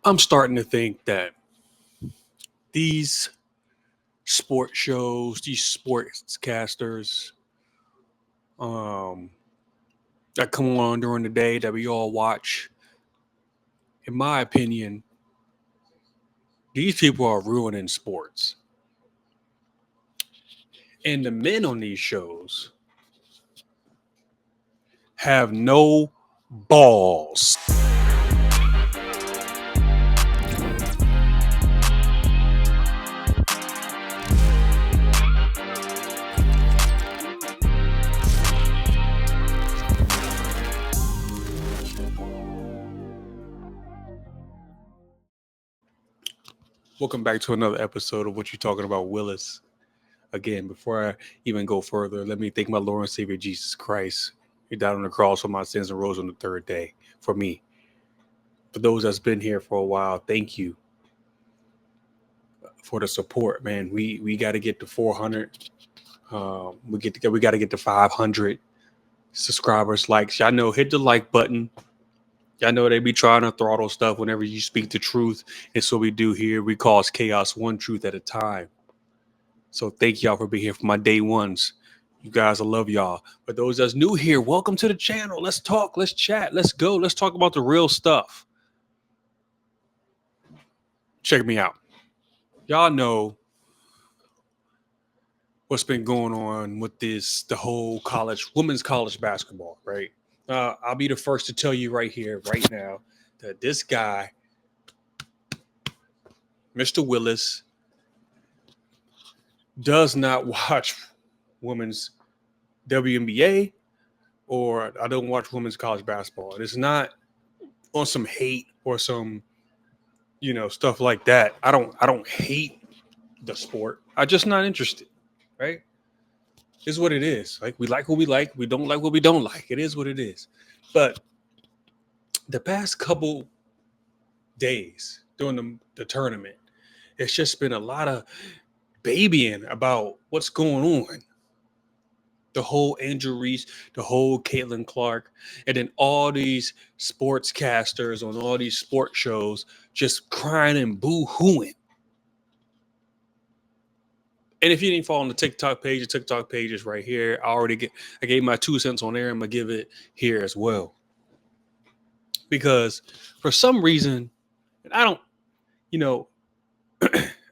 I'm starting to think that these sports shows, these sportscasters, um, that come on during the day that we all watch, in my opinion, these people are ruining sports. And the men on these shows have no balls. Welcome back to another episode of What You Talking About, Willis. Again, before I even go further, let me thank my Lord and Savior Jesus Christ. He died on the cross for my sins and rose on the third day for me. For those that's been here for a while, thank you for the support, man. We got to get to 400. We got to get to 500 subscribers, likes. Y'all know, hit the like button. Y'all know they be trying to throttle stuff whenever you speak the truth. And so we do here. We cause chaos one truth at a time. So thank y'all for being here for my day ones. You guys, I love y'all. But those that's new here, welcome to the channel. Let's talk. Let's chat. Let's go. Let's talk about the real stuff. Check me out. Y'all know what's been going on with the whole women's college basketball, right? I'll be the first to tell you right here, right now, that this guy, Mr. Willis, does not watch women's WNBA, or I don't watch women's college basketball. It's not on some hate or some, stuff like that. I don't hate the sport. I'm just not interested, right? It's what it is. Like, we like what we like. We don't like what we don't like. It is what it is. But the past couple days during the tournament, it's just been a lot of babying about what's going on. The whole Angel Reese, the whole Caitlin Clark, and then all these sportscasters on all these sports shows just crying and boo-hooing. And if you didn't follow on the TikTok page, the TikTok page is right here. I gave my 2 cents on there. I'm gonna give it here as well. Because for some reason, and I don't,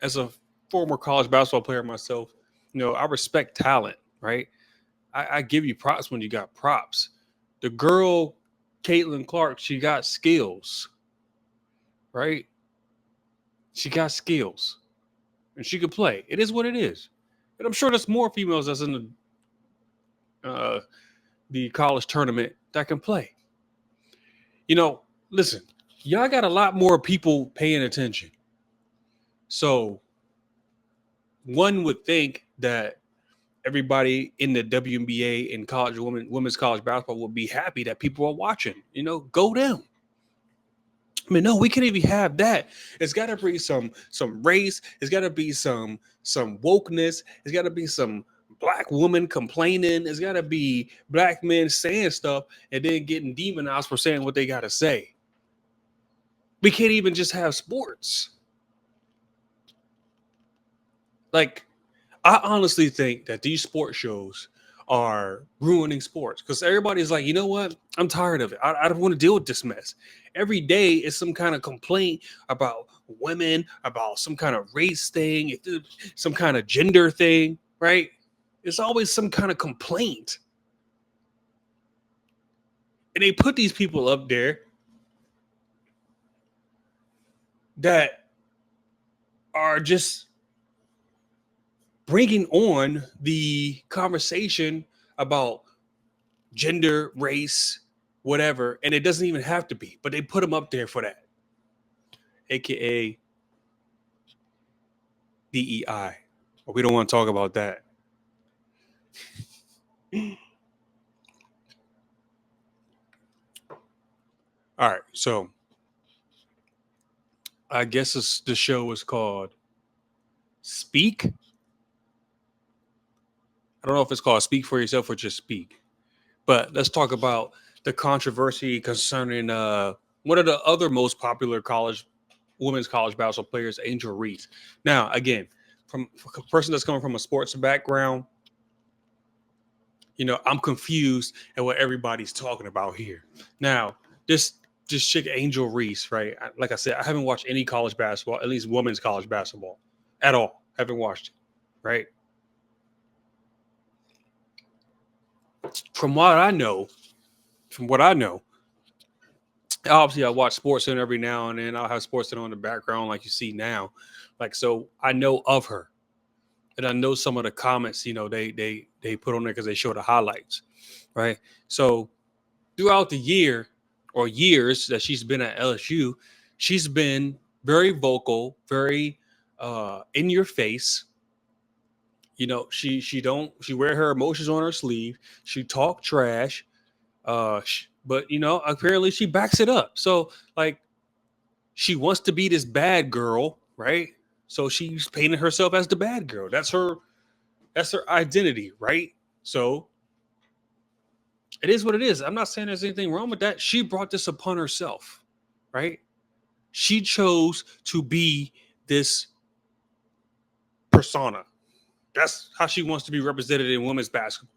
as a former college basketball player myself, I respect talent, right? I give you props when you got props. The girl, Caitlin Clark, she got skills, right? She got skills. And she could play. It is what it is. And I'm sure there's more females that's in the college tournament that can play. Listen, y'all got a lot more people paying attention. So one would think that everybody in the WNBA and women's college basketball would be happy that people are watching. Go them. I mean, no, we can't even have that. It's got to be some race. It's got to be some wokeness. It's got to be some black woman complaining. It's got to be black men saying stuff and then getting demonized for saying what they got to say. We can't even just have sports. Like, I honestly think that these sports shows are ruining sports because everybody's like, you know what? I'm tired of it. I don't want to deal with this mess. Every day is some kind of complaint about women, about some kind of race thing, some kind of gender thing, right? It's always some kind of complaint. And they put these people up there that are just bringing on the conversation about gender, race, whatever, and it doesn't even have to be, but they put them up there for that, aka DEI. But we don't want to talk about that. All right, so I guess the show is called Speak. I don't know if it's called Speak for Yourself or just Speak, but let's talk about the controversy concerning one of the other most popular college women's college basketball players, Angel Reese. Now, again, from a person that's coming from a sports background, I'm confused at what everybody's talking about here. Now, this chick Angel Reese, right? Like I said, I haven't watched any college basketball, at least women's college basketball, at all. Haven't watched it, right? From what I know, obviously I watch SportsCenter every now and then. I'll have SportsCenter on the background, like you see now, like so. I know of her, and I know some of the comments. They put on there because they show the highlights, right? So throughout the year or years that she's been at LSU, she's been very vocal, very in your face. She wear her emotions on her sleeve. She talk trash, but apparently she backs it up. So like she wants to be this bad girl, right? So she's painting herself as the bad girl. That's her identity, right? So it is what it is. I'm not saying there's anything wrong with that. She brought this upon herself, right? She chose to be this persona. That's how she wants to be represented in women's basketball.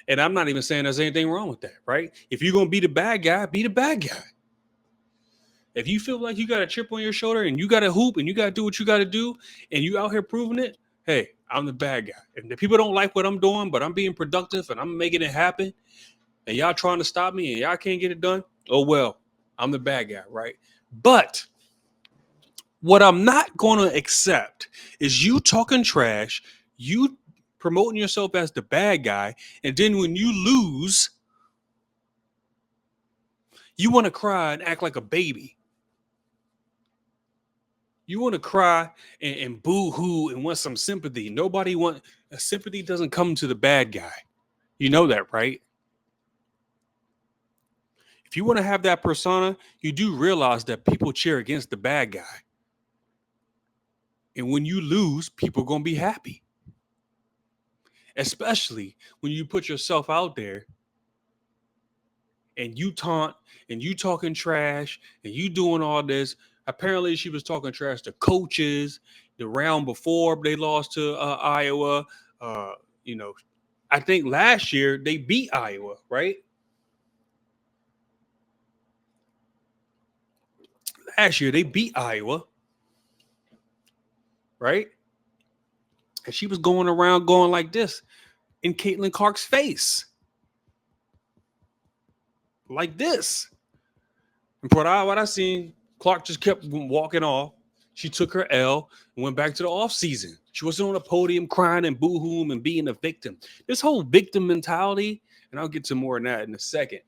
And I'm not even saying there's anything wrong with that, right? If you're going to be the bad guy, be the bad guy. If you feel like you got a chip on your shoulder and you got to hoop and you got to do what you got to do and you out here proving it, hey, I'm the bad guy. If the people don't like what I'm doing, but I'm being productive and I'm making it happen, and y'all trying to stop me and y'all can't get it done, oh, well, I'm the bad guy, right? But what I'm not going to accept is you talking trash, you promoting yourself as the bad guy, and then when you lose, you want to cry and act like a baby. You want to cry and boo-hoo and want some sympathy. Sympathy doesn't come to the bad guy. You know that, right? If you want to have that persona, you do realize that people cheer against the bad guy. And when you lose, people are going to be happy. Especially when you put yourself out there and you taunt and you talking trash and you doing all this. Apparently, she was talking trash to coaches the round before they lost to Iowa. I think last year they beat Iowa, right? Last year they beat Iowa, right? And she was going around going like this in Caitlin Clark's face. Like this. And what I seen, Clark just kept walking off. She took her L and went back to the off season. She wasn't on a podium crying and boo-hooing and being a victim. This whole victim mentality, and I'll get to more on that in a second.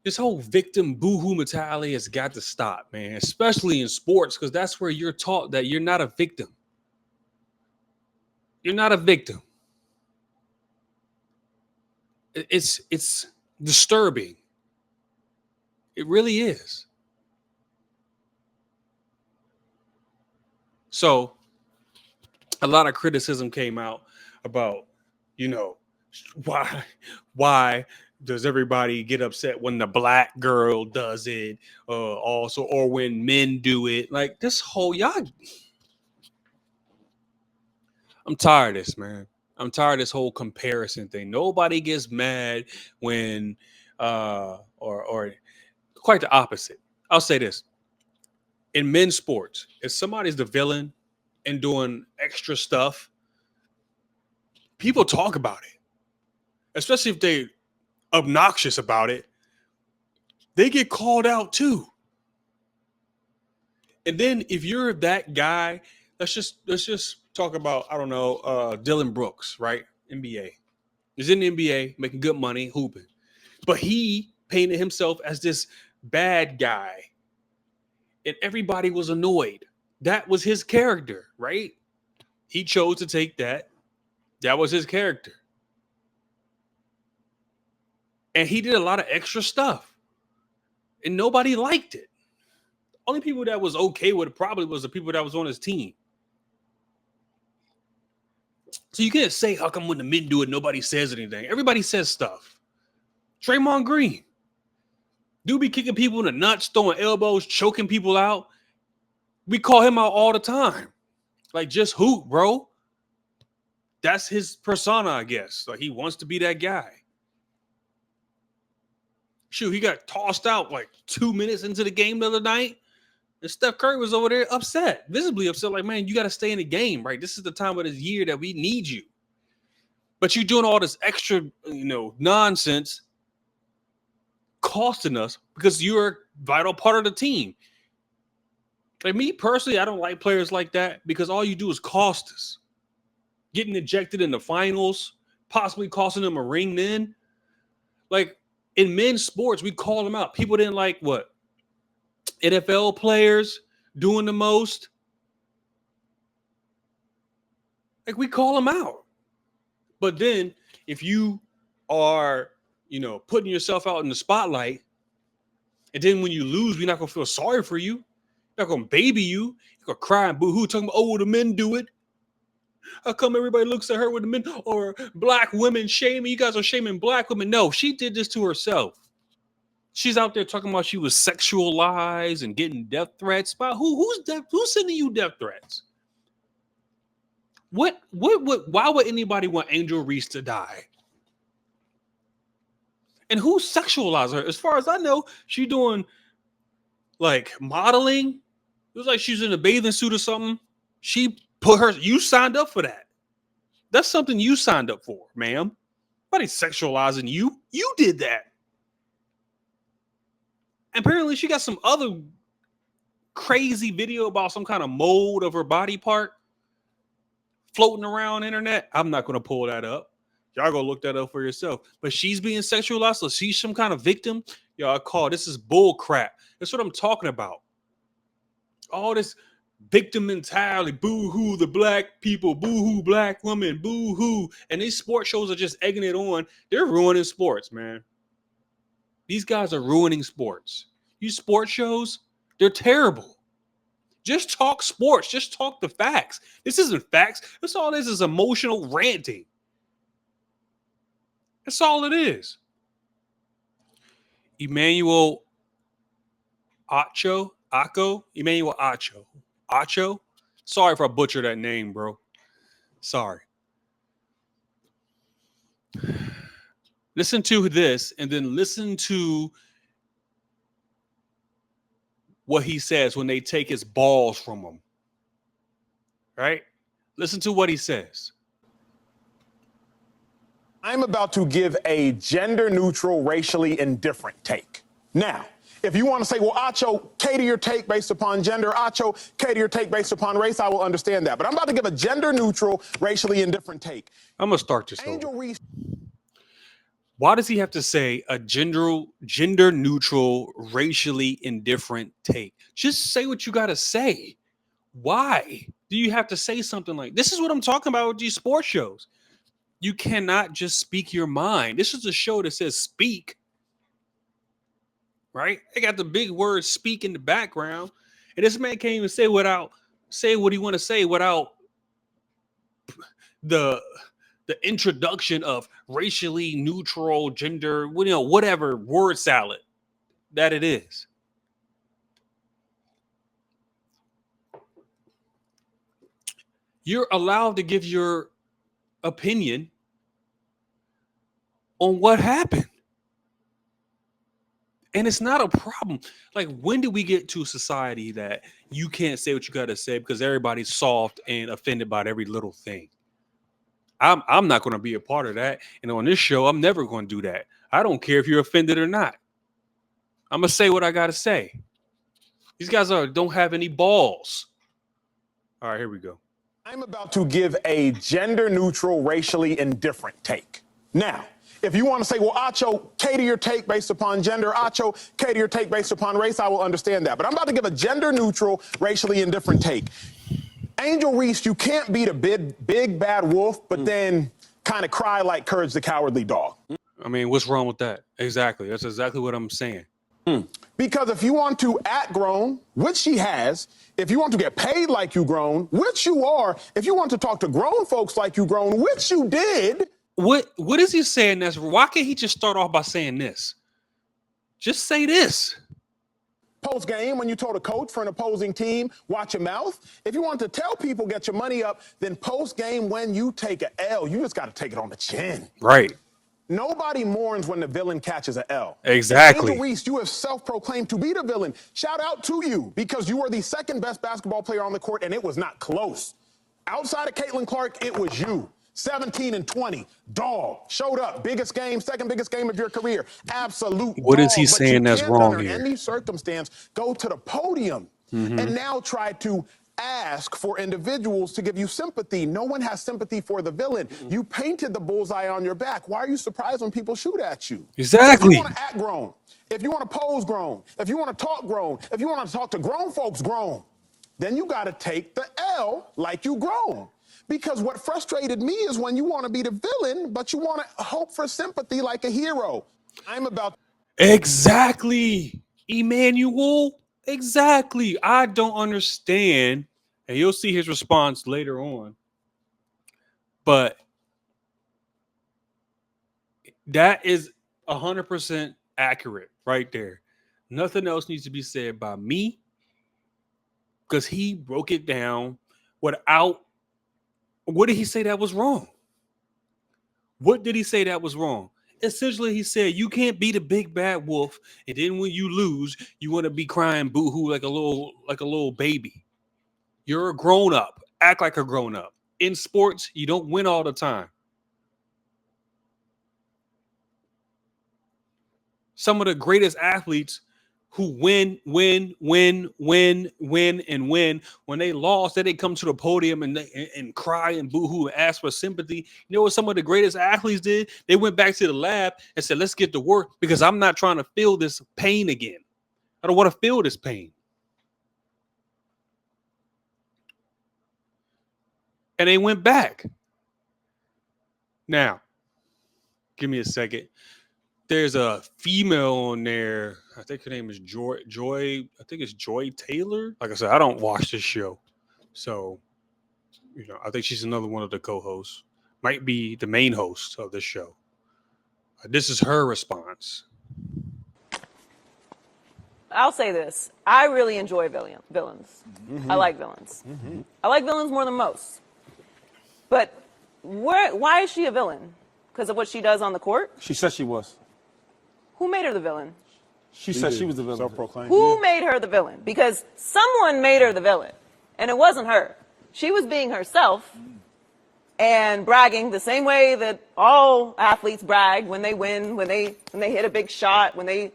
This whole victim boo-hoo mentality has got to stop, man, especially in sports, because that's where you're taught that you're not a victim. You're not a victim. It's disturbing. It really is. So a lot of criticism came out about, why does everybody get upset when the black girl does it? Also, or when men do it? Like this whole I'm tired of this, man. I'm tired of this whole comparison thing. Nobody gets mad when, or quite the opposite. I'll say this: in men's sports, if somebody's the villain and doing extra stuff, people talk about it, especially if they obnoxious about it. They get called out too. And then if you're that guy, let's just talk about, I don't know, Dylan Brooks, right? NBA. He's in the NBA, making good money, hooping. But he painted himself as this bad guy. And everybody was annoyed. That was his character, right? He chose to take that. That was his character. And he did a lot of extra stuff. And nobody liked it. Only people that was okay with it probably was the people that was on his team. So you can't say, how come when the men do it, nobody says anything? Everybody says stuff. Draymond Green. Dude be kicking people in the nuts, throwing elbows, choking people out. We call him out all the time. Like, just hoop, bro. That's his persona, I guess. Like, he wants to be that guy. Shoot, he got tossed out like 2 minutes into the game the other night. And Steph Curry was over there upset, visibly upset. Like, man, you got to stay in the game, right? This is the time of the year that we need you. But you're doing all this extra, nonsense, costing us because you're a vital part of the team. Like, me personally, I don't like players like that because all you do is cost us. Getting ejected in the finals, possibly costing them a ring then. Like, in men's sports, we call them out. People didn't like what? NFL players doing the most. Like, we call them out. But then if you are, putting yourself out in the spotlight, and then when you lose, we're not going to feel sorry for you. We're not going to baby you. You're going to cry and boo-hoo, talking about, oh, the men do it. How come everybody looks at her with the men? Or black women shaming? You guys are shaming black women. No, she did this to herself. She's out there talking about she was sexualized and getting death threats. But who's sending you death threats? Why would anybody want Angel Reese to die? And who sexualized her? As far as I know, she doing like modeling. It was like she's in a bathing suit or something. You signed up for that. That's something you signed up for, ma'am. Nobody's sexualizing you. You did that. And apparently she got some other crazy video about some kind of mold of her body part floating around the internet. I'm not going to pull that up. Y'all go look that up for yourself. But she's being sexualized, so she's some kind of victim. Y'all this is bull crap. That's what I'm talking about. All this victim mentality, boo-hoo, the black people, boo-hoo, black women, boo-hoo. And these sports shows are just egging it on. They're ruining sports, man. These guys are ruining sports. These sports shows, they're terrible. Just talk sports. Just talk the facts. This isn't facts. This all is emotional ranting. That's all it is. Emmanuel Acho. Sorry if I butchered that name, bro. Sorry. Listen to this and then listen to what he says when they take his balls from him. Right? Listen to what he says. I'm about to give a gender-neutral, racially indifferent take. Now, if you want to say, well, Acho, cater your take based upon gender, Acho, cater your take based upon race, I will understand that. But I'm about to give a gender-neutral, racially indifferent take. I'm going to start this Angel over. Reese. Why does he have to say a gender-neutral, racially indifferent take? Just say what you got to say. Why do you have to say something like this? Is what I'm talking about with these sports shows. You cannot just speak your mind. This is a show that says speak, right? They got the big word speak in the background. And this man can't even say what he want to say without the introduction of racially neutral gender, whatever word salad that it is. You're allowed to give your opinion on what happened. And it's not a problem. Like, when did we get to a society that you can't say what you got to say because everybody's soft and offended by every little thing? I'm not going to be a part of that. And on this show, I'm never going to do that. I don't care if you're offended or not. I'm going to say what I got to say. These guys don't have any balls. All right, here we go. I'm about to give a gender-neutral, racially indifferent take. Now, if you want to say, well, Acho, cater your take based upon gender, Acho, cater your take based upon race, I will understand that. But I'm about to give a gender-neutral, racially indifferent take. Angel Reese, you can't beat a big bad wolf, but then kind of cry like Courage the Cowardly Dog. I mean, what's wrong with that? Exactly. That's exactly what I'm saying. Because if you want to act grown, which she has, if you want to get paid like you grown, which you are, if you want to talk to grown folks like you grown, which you did. What is he saying? Why can't he just start off by saying this? Just say this. Post game, when you told a coach for an opposing team, watch your mouth. If you want to tell people get your money up, then post game, when you take an L, you just got to take it on the chin. Right. Nobody mourns when the villain catches an L. Exactly. Angel Reese, you have self-proclaimed to be the villain. Shout out to you, because you were the second best basketball player on the court, and it was not close. Outside of Caitlin Clark, it was you. 17 and 20, dog. Showed up, biggest game, second biggest game of your career. Absolute What dog. is he saying that's wrong here? Under any circumstance, go to the podium and now try to ask for individuals to give you sympathy. No one has sympathy for the villain. You painted the bullseye on your back. Why are you surprised when people shoot at you? Exactly. If you want to act grown, if you want to pose grown, if you want to talk grown, if you want to talk to grown folks grown, then you got to take the L like you grown. Because what frustrated me is when you want to be the villain, but you want to hope for sympathy like a hero. I'm about... Exactly, Emmanuel. Exactly. I don't understand. And you'll see his response later on. But that is 100% accurate right there. Nothing else needs to be said by me, because he broke it down without... What did he say that was wrong? What did he say that was wrong? Essentially, he said you can't be the big bad wolf, and then when you lose, you want to be crying boo-hoo like a little baby. You're a grown up. Act like a grown up. In sports, you don't win all the time. Some of the greatest athletes who win, when they lost, then they come to the podium and cry and boo-hoo and ask for sympathy. You know what some of the greatest athletes did? They went back to the lab and said, let's get to work, because I'm not trying to feel this pain again. I don't want to feel this pain. And they went back. Now, give me a second. There's a female on there. I think her name is Joy. I think it's Joy Taylor. Like I said, I don't watch this show. So, I think she's another one of the co-hosts. Might be the main host of this show. This is her response. I'll say this. I really enjoy villains. Mm-hmm. I like villains. Mm-hmm. I like villains more than most. But why is she a villain? Because of what she does on the court? She said she was. Who made her the villain? She said she was the villain. Self-proclaimed. Who made her the villain? Because someone made her the villain, and it wasn't her. She was being herself and bragging the same way that all athletes brag when they win, when they hit a big shot, when they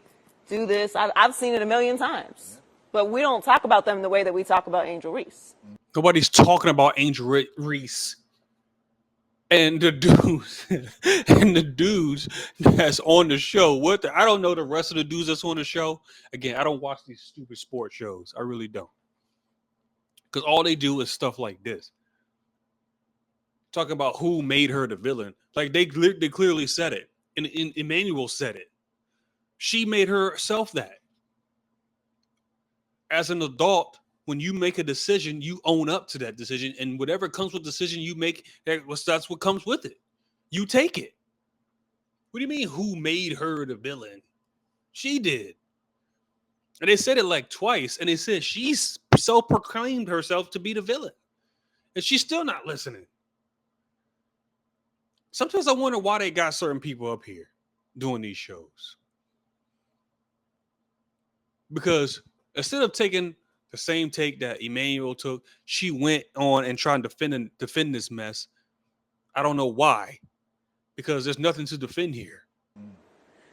do this. I've seen it a million times. But we don't talk about them the way that we talk about Angel Reese. Nobody's talking about Angel Reese. And the dudes that's on the show. I don't know the rest of the dudes that's on the show. Again, I don't watch these stupid sports shows. I really don't. Because all they do is stuff like this. Talking about who made her the villain. Like they clearly said it. And Emmanuel said it. She made herself that. As an adult, when you make a decision, you own up to that decision, and whatever comes with the decision you make, that's what comes with it. You take it. What do you mean, who made her the villain? She did. And they said it like twice, and they said she's self-proclaimed herself to be the villain. And she's still not listening. Sometimes I wonder why they got certain people up here doing these shows. Because instead of taking the same take that Emmanuel took, she went on and tried to defend this mess. I don't know why. Because there's nothing to defend here.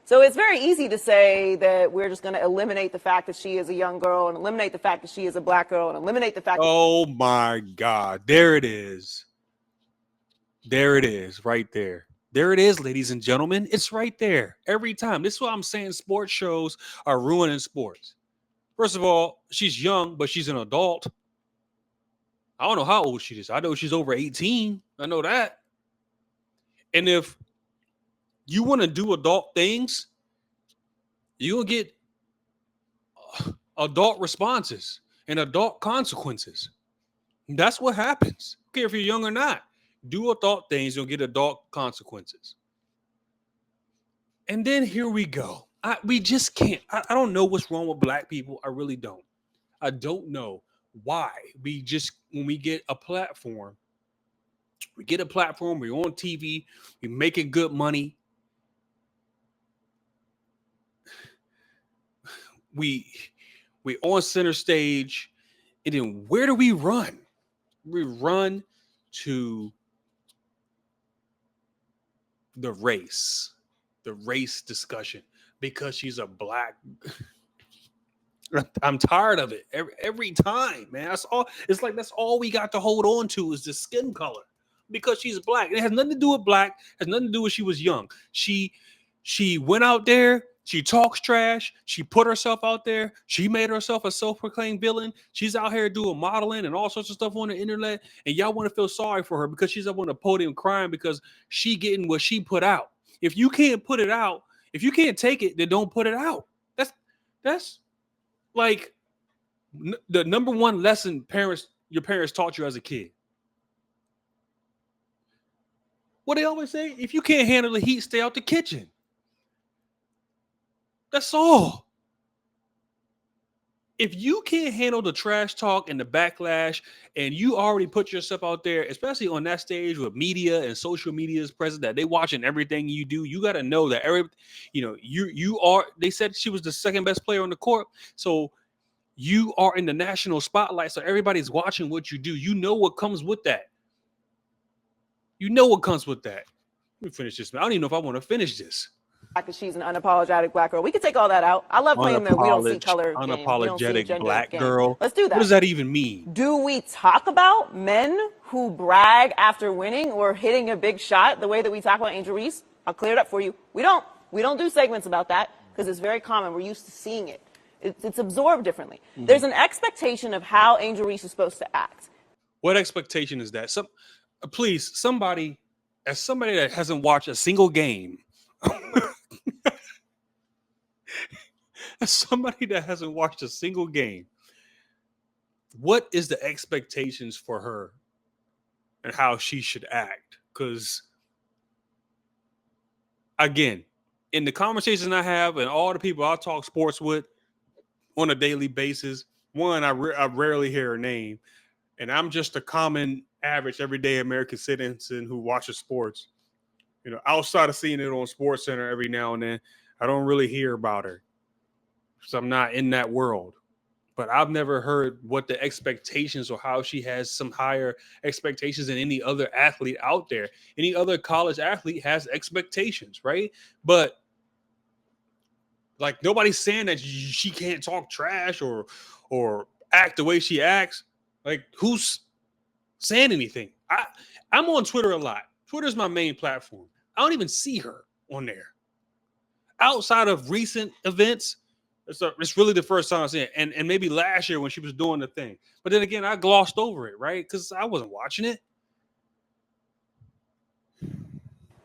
So it's very easy to say that we're just going to eliminate the fact that she is a young girl and eliminate the fact that she is a black girl and eliminate the fact Oh my God. There it is. There it is right there. There it is, ladies and gentlemen. It's right there every time. This is what I'm saying. Sports shows are ruining sports. First of all, she's young, but she's an adult. I don't know how old she is. I know she's over 18. I know that. And if you want to do adult things, you'll get adult responses and adult consequences. That's what happens. I don't care if you're young or not. Do adult things, you'll get adult consequences. And then here we go. We just can't. I don't know what's wrong with black people. I really don't. I don't know why we just, when we get a platform, we're on TV, we're making good money. We on center stage, and then where do we run? We run to the race discussion because she's a black. I'm tired of it every time, man. That's all. It's like that's all we got to hold on to is the skin color because she's black. It has nothing to do with black. It has nothing to do with she was young. She went out there. She talks trash. She put herself out there. She made herself a self-proclaimed villain. She's out here doing modeling and all sorts of stuff on the internet. And y'all want to feel sorry for her because she's up on the podium crying because she getting what she put out. If you can't put it out, if you can't take it, then don't put it out. That's like the number one lesson your parents taught you as a kid. What they always say, if you can't handle the heat, stay out the kitchen. That's all. If you can't handle the trash talk and the backlash, and you already put yourself out there, especially on that stage with media and social media is present, that they watching everything you do, you got to know that you are. They said she was the second best player on the court, so you are in the national spotlight. So everybody's watching what you do. You know what comes with that. Let me finish this, man. I don't even know if I want to finish this. Because she's an unapologetic black girl. We could take all that out. I love claiming that we don't see color game. Unapologetic black girl. Let's do that. What does that even mean? Do we talk about men who brag after winning or hitting a big shot the way that we talk about Angel Reese? I'll clear it up for you. We don't do segments about that because it's very common. We're used to seeing it. It's absorbed differently. Mm-hmm. There's an expectation of how Angel Reese is supposed to act. What expectation is that? Please, somebody that hasn't watched a single game. As somebody that hasn't watched a single game, what is the expectations for her and how she should act? Because, again, in the conversation I have and all the people I talk sports with on a daily basis, one, I rarely hear her name, and I'm just a common, average, everyday American citizen who watches sports. Outside of seeing it on SportsCenter every now and then, I don't really hear about her. So I'm not in that world. But I've never heard what the expectations or how she has some higher expectations than any other athlete out there. Any other college athlete has expectations, right? But like nobody's saying that she can't talk trash or act the way she acts. Like who's saying anything? I'm on Twitter a lot. Twitter's my main platform. I don't even see her on there. Outside of recent events, it's really the first time I've seen it. And maybe last year when she was doing the thing. But then again, I glossed over it, right? Because I wasn't watching it.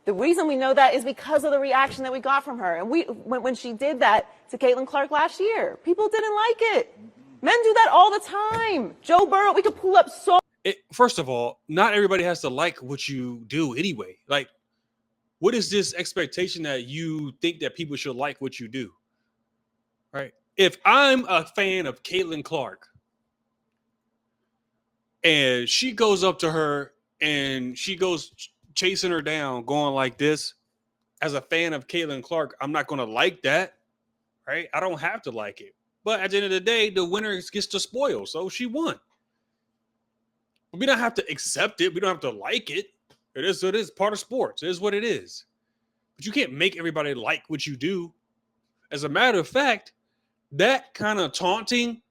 The reason we know that is because of the reaction that we got from her. And when she did that to Caitlin Clark last year, people didn't like it. Men do that all the time. Joe Burrow, we could pull up first of all, not everybody has to like what you do anyway. Like, what is this expectation that you think that people should like what you do? Right? If I'm a fan of Caitlin Clark and she goes up to her and she goes chasing her down, going like this, as a fan of Caitlin Clark, I'm not going to like that. Right? I don't have to like it. But at the end of the day, the winner gets to spoil. So she won. We don't have to accept it. We don't have to like it. It is part of sports. It is what it is. But you can't make everybody like what you do. As a matter of fact, that kind of taunting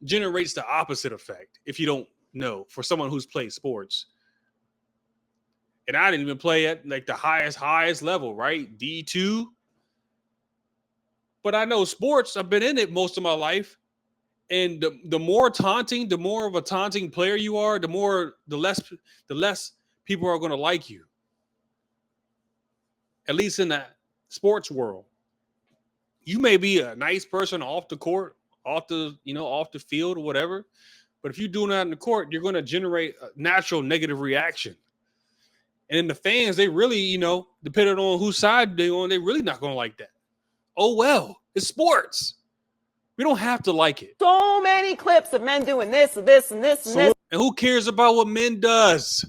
generates the opposite effect, if you don't know, for someone who's played sports. And I didn't even play at like the highest level, right? D2. But I know sports. I've been in it most of my life. And the more taunting, the more of a taunting player you are, the less people are going to like you. At least in the sports world. You may be a nice person off the court, off the field or whatever. But if you're doing that in the court, you're going to generate a natural negative reaction. And then the fans, they really, depending on whose side they're on, they're really not going to like that. Oh, well, it's sports. We don't have to like it. So many clips of men doing this, and this, and this, and this. And who cares about what men does?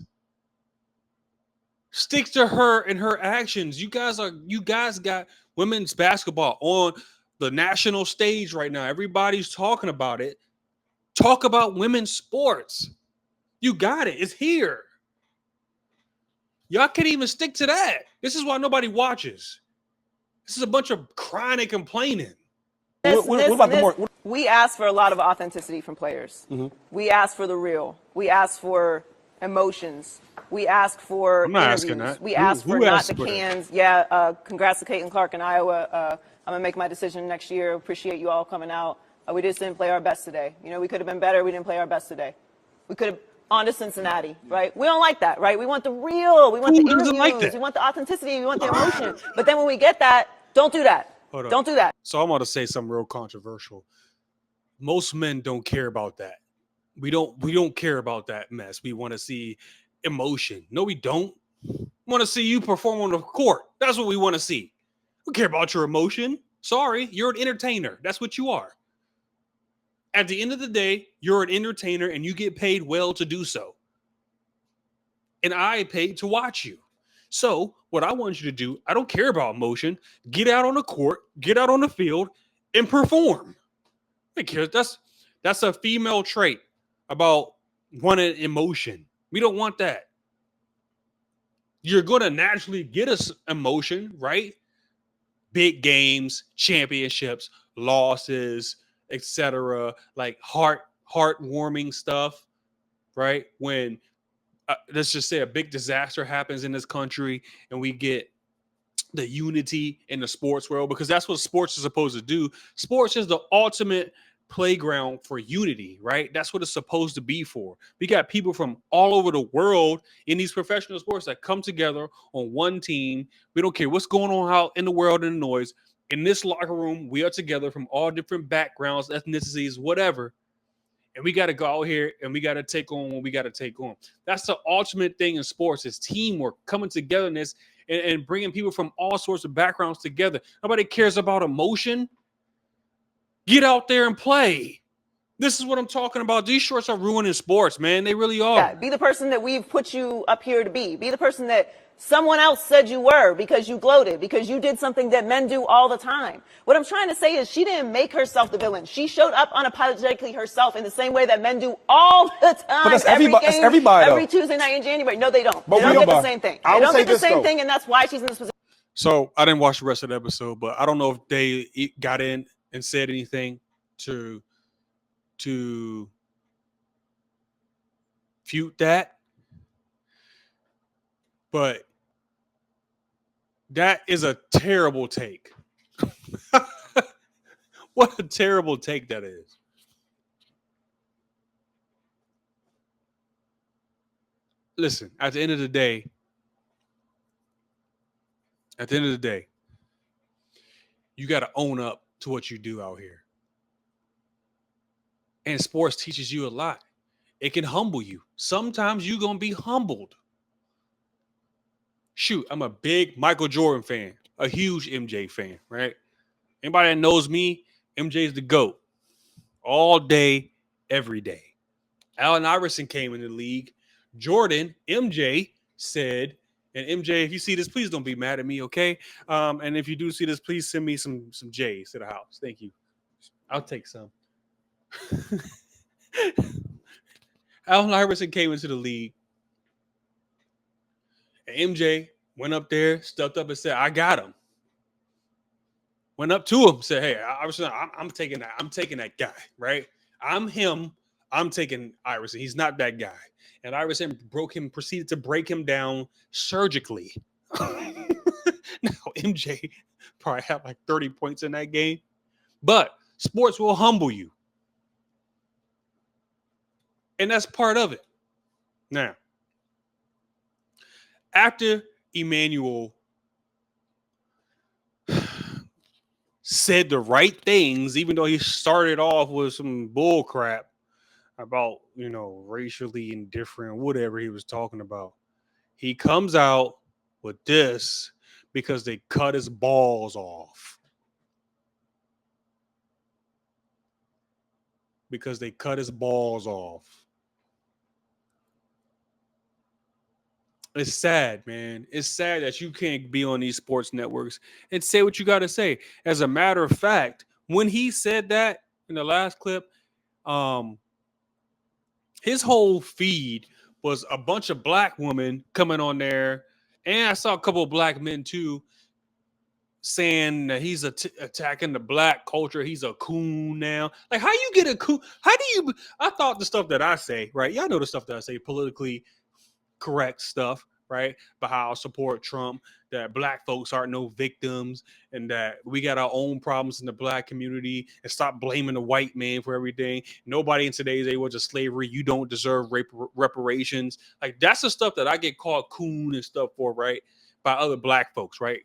Stick to her and her actions. You guys got women's basketball on the national stage right now. Everybody's talking about it. Talk about women's sports. You got it. It's here. Y'all can't even stick to that. This is why nobody watches. This is a bunch of crying and complaining. What about the more? We ask for a lot of authenticity from players. Mm-hmm. We ask for the real. We ask for emotions. We ask for I'm not interviews. asking that. We ask for who not asked the for that? cans. Yeah, congrats to Caitlin Clark in Iowa. I'm going to make my decision next year. Appreciate you all coming out. We just didn't play our best today. You know, we could have been better. We didn't play our best today. We could have on to Cincinnati, right? We don't like that, right? We want the real. We want Who the doesn't interviews. like that? We want the authenticity. We want the emotion. But then when we get that, don't do that. Hold on. Don't do that. So I'm going to say something real controversial. Most men don't care about that. We don't care about that mess. We want to see emotion. No, we don't. We want to see you perform on the court. That's what we want to see. We don't care about your emotion. Sorry, you're an entertainer. That's what you are. At the end of the day, you're an entertainer and you get paid well to do so. And I paid to watch you. So what I want you to do, I don't care about emotion. Get out on the court, get out on the field, and perform. I care. That's a female trait about wanting emotion. We don't want that. You're going to naturally get us emotion, right? Big games, championships, losses, etc. Like heartwarming stuff, right? When let's just say a big disaster happens in this country and we get the unity in the sports world, because that's what sports is supposed to do. Sports is the ultimate playground for unity, right? That's what it's supposed to be for. We got people from all over the world in these professional sports that come together on one team. We don't care what's going on out in the world and the noise. In this locker room, we are together from all different backgrounds, ethnicities, whatever. And we got to go out here and we got to take on what we got to take on. That's the ultimate thing in sports is teamwork, coming togetherness, and bringing people from all sorts of backgrounds together. Nobody cares about emotion. Get out there and play. This is what I'm talking about. These shorts are ruining sports, man. They really are. Yeah, be the person that we've put you up here to be. Be the person that someone else said you were because you gloated, because you did something that men do all the time. What I'm trying to say is she didn't make herself the villain. She showed up unapologetically herself in the same way that men do all the time. But that's everybody. That's everybody, every though. Tuesday night in January. No, they don't. But They we don't get don't- the same thing. I They would don't say get the this, same though. thing, and that's why she's in this position. So I didn't watch the rest of the episode, but I don't know if they got in and said anything to refute that. But that is a terrible take. What a terrible take that is. Listen, at the end of the day, you got to own up to what you do out here. And sports teaches you a lot. It can humble you. Sometimes you're going to be humbled. Shoot, I'm a big Michael Jordan fan, a huge MJ fan, right? Anybody that knows me, MJ's the GOAT. All day, every day. Allen Iverson came in the league. Jordan, MJ said, and MJ, if you see this, please don't be mad at me, okay? And if you do see this, please send me some J's to the house. Thank you. I'll take some. Allen Iverson came into the league. And MJ went up there, stepped up and said, I got him. Went up to him, said, hey, Iverson, I'm taking that. I'm taking that guy, right? I'm him. I'm taking Iverson. He's not that guy. And Iverson proceeded to break him down surgically. Now, MJ probably had like 30 points in that game. But sports will humble you. And that's part of it. Now, after Emmanuel said the right things, even though he started off with some bull crap about, racially indifferent, whatever he was talking about, he comes out with this because they cut his balls off. because they cut his balls off. It's sad, man. It's sad that you can't be on these sports networks and say what you got to say. As a matter of fact, when he said that in the last clip, his whole feed was a bunch of black women coming on there, and I saw a couple of black men too, saying that he's attacking the black culture. He's a coon now. Like, how you get a coon? How do you? I thought the stuff that I say, right? Y'all know the stuff that I say, politically correct stuff, right? But how I support Trump, that black folks aren't no victims, and that we got our own problems in the black community, and stop blaming the white man for everything. Nobody in today's age was a slavery. You don't deserve reparations. Like, that's the stuff that I get called coon and stuff for, right? By other black folks, right?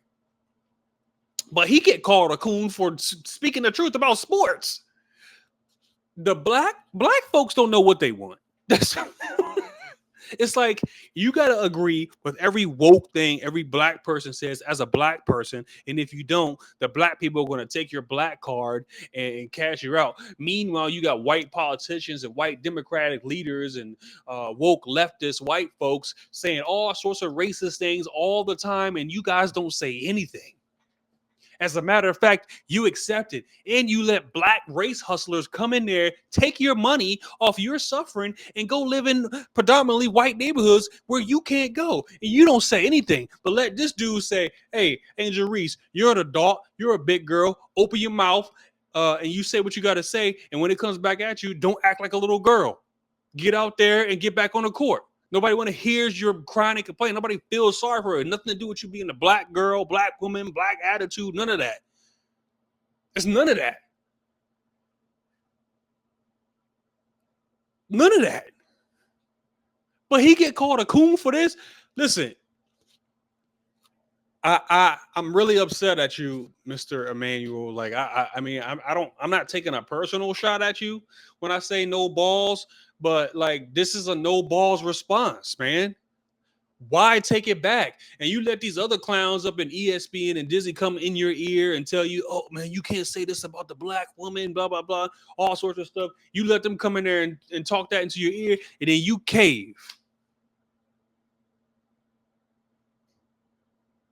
But he get called a coon for speaking the truth about sports. The black folks don't know what they want. It's like you got to agree with every woke thing every black person says as a black person. And if you don't, the black people are going to take your black card and cash you out. Meanwhile, you got white politicians and white Democratic leaders and woke leftist white folks saying all sorts of racist things all the time. And you guys don't say anything. As a matter of fact, you accept it, and you let black race hustlers come in there, take your money off your suffering, and go live in predominantly white neighborhoods where you can't go. And you don't say anything, but let this dude say, hey, Angel Reese, you're an adult, you're a big girl, open your mouth, and you say what you got to say, and when it comes back at you, don't act like a little girl. Get out there and get back on the court. Nobody want to hear your crying and complain. Nobody feels sorry for her. Nothing to do with you being a black girl, black woman, black attitude. None of that. It's none of that. None of that. But he get called a coon for this. Listen, I'm really upset at you, Mr. Emmanuel. Like I mean, I'm not taking a personal shot at you when I say no balls. But like, this is a no balls response, man. Why take it back? And you let these other clowns up in ESPN and Disney come in your ear and tell you, oh man, you can't say this about the black woman, blah, blah, blah, all sorts of stuff. You let them come in there and talk that into your ear, and then you cave.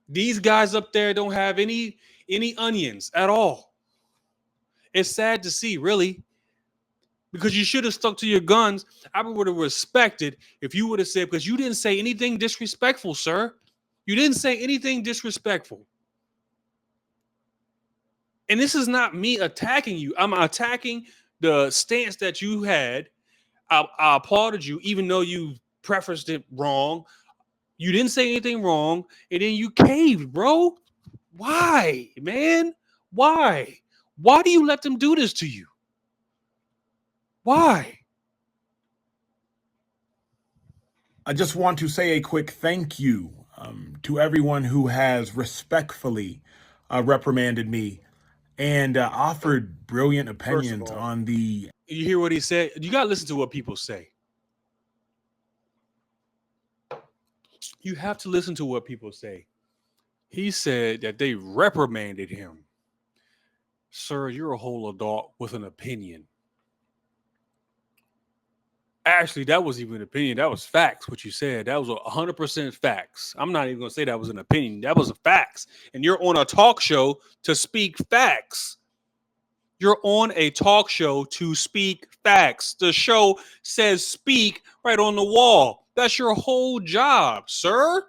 These guys up there don't have any onions at all. It's sad to see, really. Because you should have stuck to your guns. I would have respected if you would have said, because you didn't say anything disrespectful, sir. You didn't say anything disrespectful. And this is not me attacking you. I'm attacking the stance that you had. I applauded you, even though you prefaced it wrong. You didn't say anything wrong, and then you caved, bro. Why, man? Why? Why do you let them do this to you? Why? I just want to say a quick thank you to everyone who has respectfully reprimanded me and offered brilliant opinions all, on the... You hear what he said? You got to listen to what people say. You have to listen to what people say. He said that they reprimanded him. Sir, you're a whole adult with an opinion. Actually, that wasn't even an opinion. That was facts, what you said. That was 100% facts. I'm not even going to say that was an opinion. That was a facts. And you're on a talk show to speak facts. You're on a talk show to speak facts. The show says speak right on the wall. That's your whole job, sir.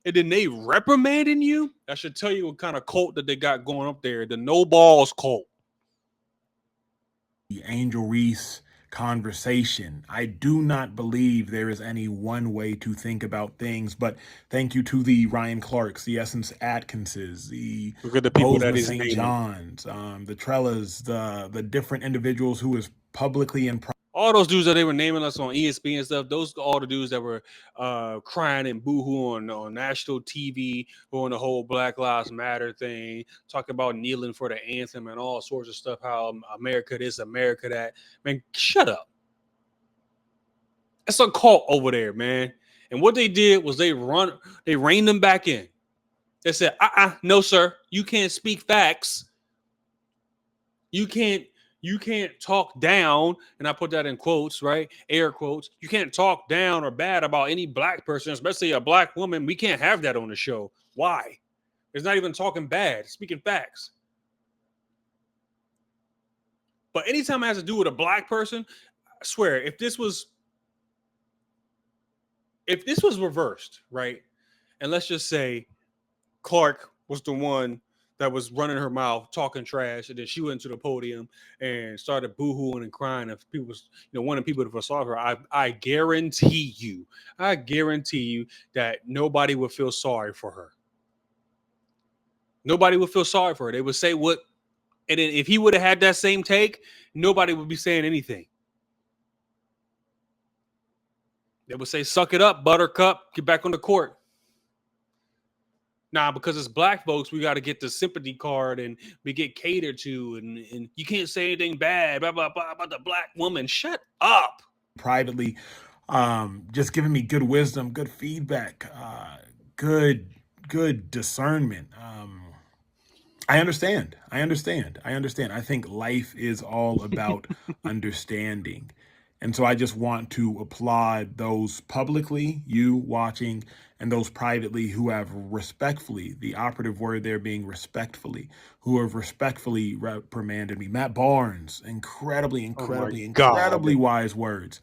And then they reprimanding you? That should tell you what kind of cult that they got going up there. The no balls cult. The Angel Reese conversation. I do not believe there is any one way to think about things, but thank you to the Ryan Clarks, the Essence Atkinses, the Look at the people that Bozeman is St. John's, the Trellas, the different individuals who is publicly and all those dudes that they were naming us on ESPN and stuff, those are all the dudes that were crying and boohoo on national TV, on the whole Black Lives Matter thing, talking about kneeling for the anthem and all sorts of stuff, how America this, America that. Man, shut up. It's a cult over there, man. And what they did was they reined them back in. They said, no, sir, you can't speak facts. You can't you can't talk down, and I put that in quotes, right? Air quotes. You can't talk down or bad about any black person, especially a black woman. We can't have that on the show. Why? It's not even talking bad, speaking facts. But anytime it has to do with a black person, I swear, if this was reversed, right? And let's just say Clark was the one that was running her mouth, talking trash, and then she went to the podium and started boohooing and crying. If people was, wanting people to solve her, I guarantee you that nobody would feel sorry for her. Nobody would feel sorry for her. They would say what, and then if he would have had that same take, nobody would be saying anything. They would say, "Suck it up, Buttercup. Get back on the court." Nah, because it's black folks, we got to get the sympathy card and we get catered to, and you can't say anything bad blah, blah, blah, about the black woman. Shut up. Privately, just giving me good wisdom, good feedback, good discernment. I understand. I think life is all about understanding. And so I just want to applaud those publicly, you watching, and those privately who have respectfully, the operative word there being respectfully, who have respectfully reprimanded me. Matt Barnes, incredibly wise words.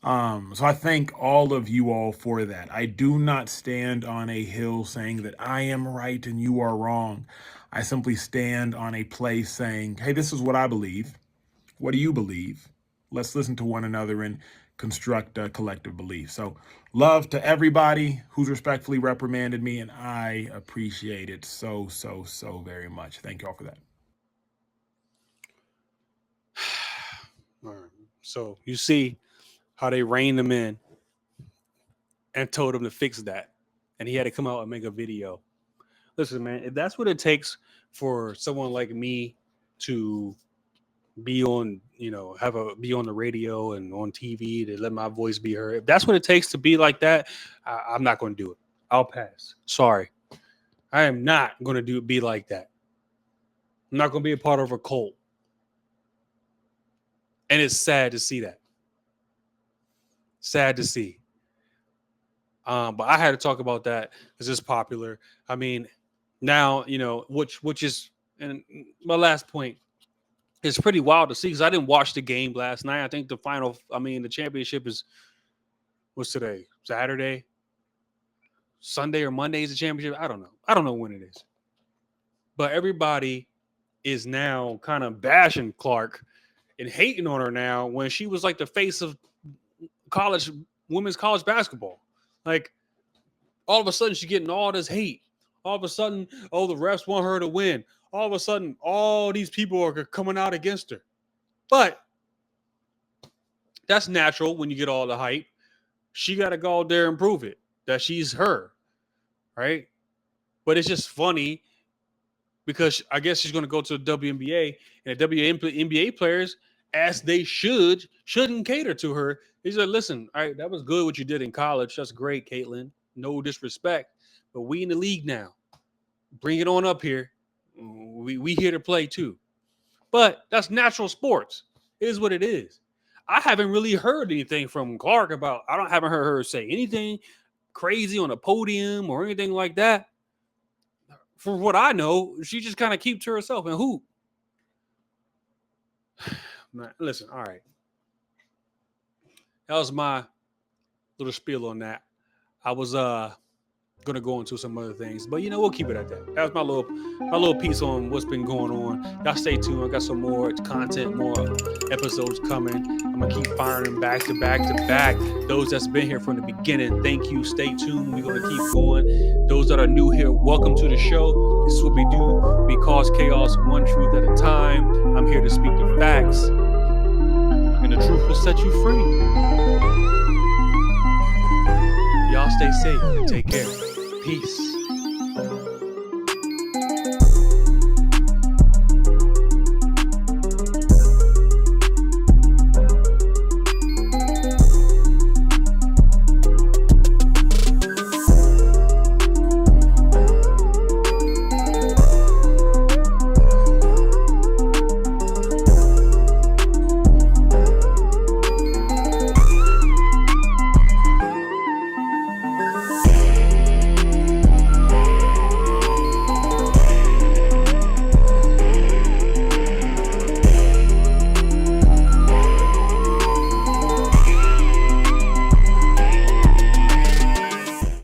So I thank all of you all for that. I do not stand on a hill saying that I am right and you are wrong. I simply stand on a place saying, hey, this is what I believe. What do you believe? Let's listen to one another and construct a collective belief. So love to everybody who's respectfully reprimanded me, and I appreciate it so very much. Thank you all for that. All right. So you see how they reined him in and told him to fix that. And he had to come out and make a video. Listen, man, if that's what it takes for someone like me to be on, be on the radio and on TV, to let my voice be heard, if that's what it takes to be like that, I'm not going to do it. I'll pass. Sorry. I am not going to be like that. I'm not going to be a part of a cult. And it's sad to see that. Sad to see. But I had to talk about that because it's popular. I mean, now, which is, and my last point, it's pretty wild to see because I didn't watch the game last night. I think the championship what's today? Saturday? Sunday or Monday is the championship? I don't know. I don't know when it is. But everybody is now kind of bashing Clark and hating on her now when she was like the face of women's college basketball. Like, all of a sudden she's getting all this hate. All of a sudden, the refs want her to win. All of a sudden, all these people are coming out against her. But that's natural when you get all the hype. She got to go out there and prove it, that she's her, right? But it's just funny because I guess she's going to go to the WNBA, and the WNBA players, as they shouldn't cater to her. He said, listen, all right, that was good what you did in college. That's great, Caitlin. No disrespect. But we in the league now. Bring it on up here. We here to play too. But that's natural sports. It is what it is. I haven't really heard anything from Clark haven't heard her say anything crazy on a podium or anything like that. For what I know, she just kind of keeps to herself and hoop. Man, listen, all right. That was my little spiel on that. I was gonna go into some other things, but we'll keep it at that. That was my little piece on what's been going on. Y'all stay tuned. I got some more content, more episodes coming. I'm gonna keep firing them back to back to back. Those that's been here from the beginning, thank you. Stay tuned. We're gonna keep going. Those that are new here, welcome to the show. This is what we do. We cause chaos one truth at a time. I'm here to speak the facts, and the truth will set you free. Y'all stay safe and take care. Peace.